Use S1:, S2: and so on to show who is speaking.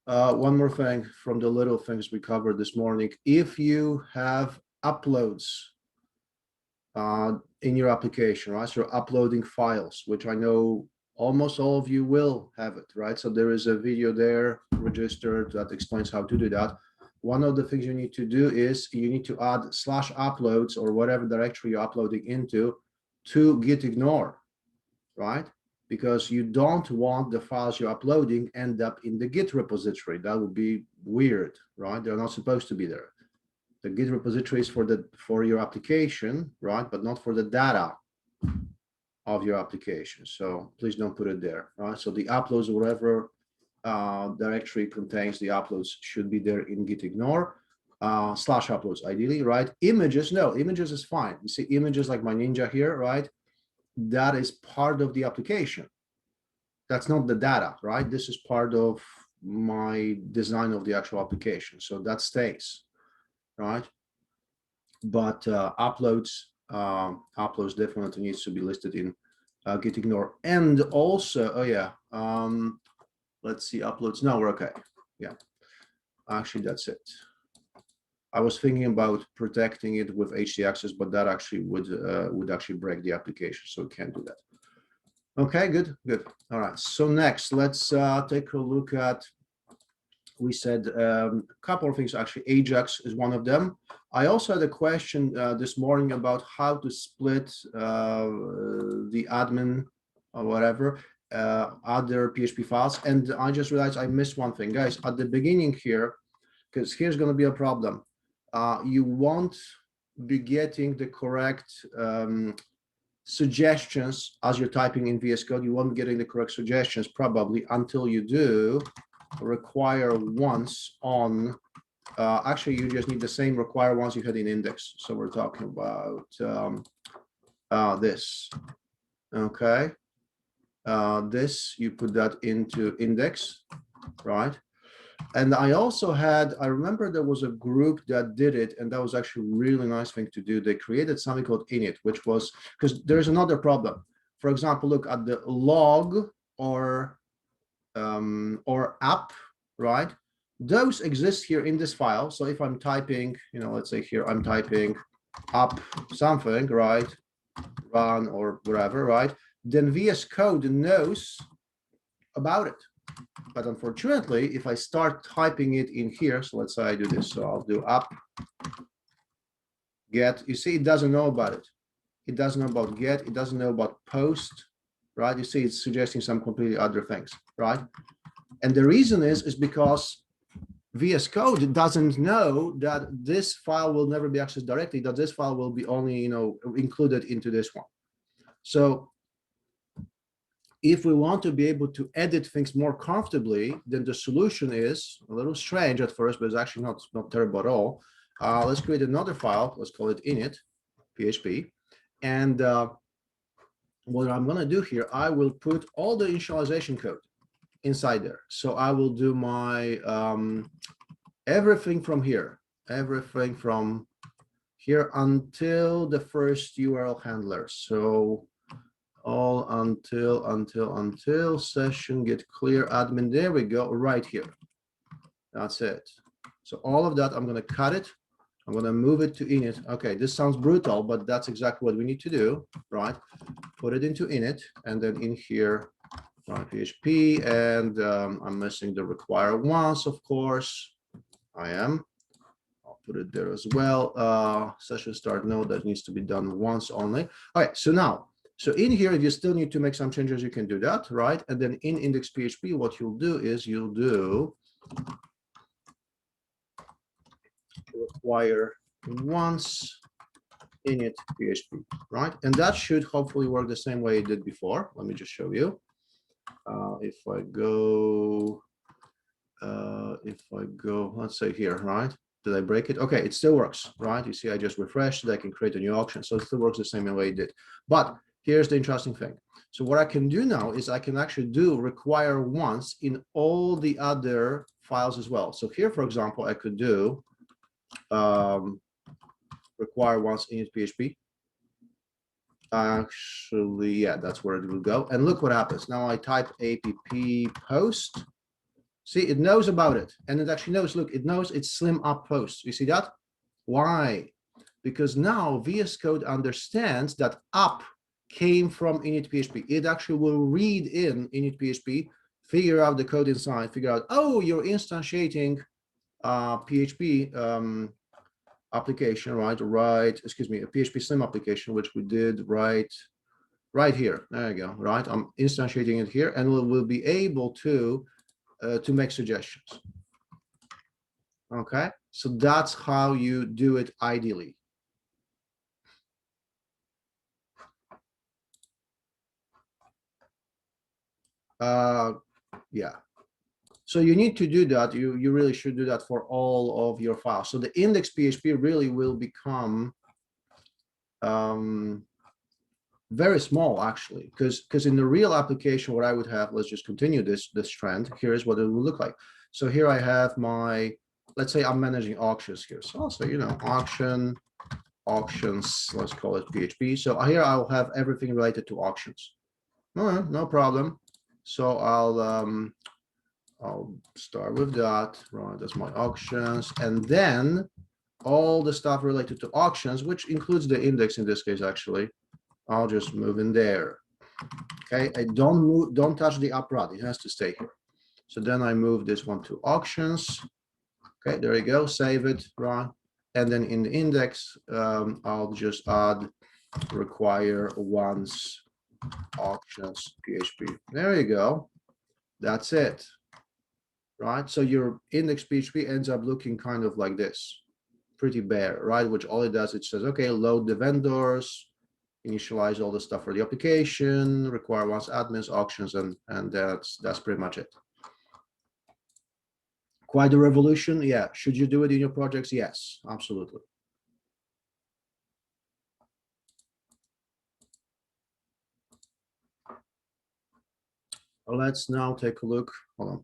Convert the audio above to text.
S1: One more thing from the little things we covered this morning. If you have uploads in your application, right? So you're uploading files, which I know almost all of you will have it, right? So there is a video there registered that explains how to do that. One of the things you need to do is you need to add /uploads or whatever directory you're uploading into to gitignore, right? Because you don't want the files you're uploading end up in the Git repository. That would be weird, right? They're not supposed to be there. The Git repository is for your application, right? But not for the data of your application. So please don't put it there, right? So the uploads, whatever directory contains the uploads, should be there in gitignore. /uploads ideally, right? Images, no, images is fine. You see images like my Ninja here, right? That is part of the application. That's not the data, right? This is part of my design of the actual application. So that stays, right? But uploads definitely needs to be listed in gitignore. And also, oh yeah, let's see, uploads. No, we're okay. Yeah, actually, that's it. I was thinking about protecting it with htaccess, but that actually would actually break the application, so we can't do that. Okay, good. All right. So next, let's take a look at. We said a couple of things. Actually, Ajax is one of them. I also had a question this morning about how to split the admin or whatever other PHP files, and I just realized I missed one thing, guys. At the beginning here, because here's going to be a problem. You won't be getting the correct suggestions as you're typing in VS Code. You won't be getting the correct suggestions probably until you do require once on. Actually, you just need the same require once you had in index. So we're talking about this. Okay. This, you put that into index, right? And I also had, I remember there was a group that did it, and that was actually a really nice thing to do. They created something called init, which was, because there's another problem. For example, look at the log or app, right? Those exist here in this file. So if I'm typing, let's say here, I'm typing up something, right? Run or whatever, right? Then VS Code knows about it. But unfortunately, if I start typing it in here, so let's say I do this, so I'll do up, get, you see, it doesn't know about it. It doesn't know about get, it doesn't know about post, right? You see, it's suggesting some completely other things, right? And the reason is because VS Code doesn't know that this file will never be accessed directly, that this file will be only, included into this one. So if we want to be able to edit things more comfortably, then the solution is a little strange at first, but it's actually not terrible at all. Let's create another file. Let's call it init PHP. And what I'm going to do here, I will put all the initialization code inside there. So I will do my everything from here until the first URL handler. So all until session get clear admin. There we go, right here. That's it. So all of that, I'm going to cut it. I'm going to move it to init. Okay, this sounds brutal, but that's exactly what we need to do, right? Put it into init, and then in here, PHP, and I'm missing the require once, of course. I am. I'll put it there as well. Session start node, that needs to be done once only. All right, so now, so in here, if you still need to make some changes, you can do that, right? And then in index PHP, what you'll do is you'll do require once init PHP, right? And that should hopefully work the same way it did before. Let me just show you. If I go, let's say here, right? Did I break it? Okay, it still works, right? You see, I just refreshed it. I can create a new option. So it still works the same way it did. But here's the interesting thing. So what I can do now is I can actually do require once in all the other files as well. So here, for example, I could do require once init PHP. Actually, yeah, that's where it will go. And look what happens. Now I type app post, See, it knows about it. And it actually knows, look, it knows it's slim up post. You see that? Why? Because now VS Code understands that up came from init.php. It actually will read in init.php, figure out the code inside, figure out, oh, you're instantiating PHP application, right? Excuse me, a PHP Slim application, which we did right here. There you go, right? I'm instantiating it here, and we'll be able to make suggestions. Okay, so that's how you do it ideally. Yeah. So you need to do that. You really should do that for all of your files. So the index PHP really will become very small, actually, because in the real application, what I would have, let's just continue this trend. Here's what it will look like. So here I have my, let's say I'm managing auctions here. So also, you know, auctions, let's call it PHP. So here I'll have everything related to auctions. No problem. So I'll start with that, right? That's my auctions. And then all the stuff related to auctions, which includes the index in this case, actually, I'll just move in there. Okay, I don't touch the uprod, it has to stay here. So then I move this one to auctions. Okay, there you go, save it, right? And then in the index, I'll just add require once auctions PHP. There you go. That's it. Right? So your index PHP ends up looking kind of like this, pretty bare, right? Which all it does, it says, okay, load the vendors, initialize all the stuff for the application, require once admins, auctions, and that's pretty much it. Quite a revolution, yeah. Should you do it in your projects? Yes, absolutely. Let's now take a look. Hold on.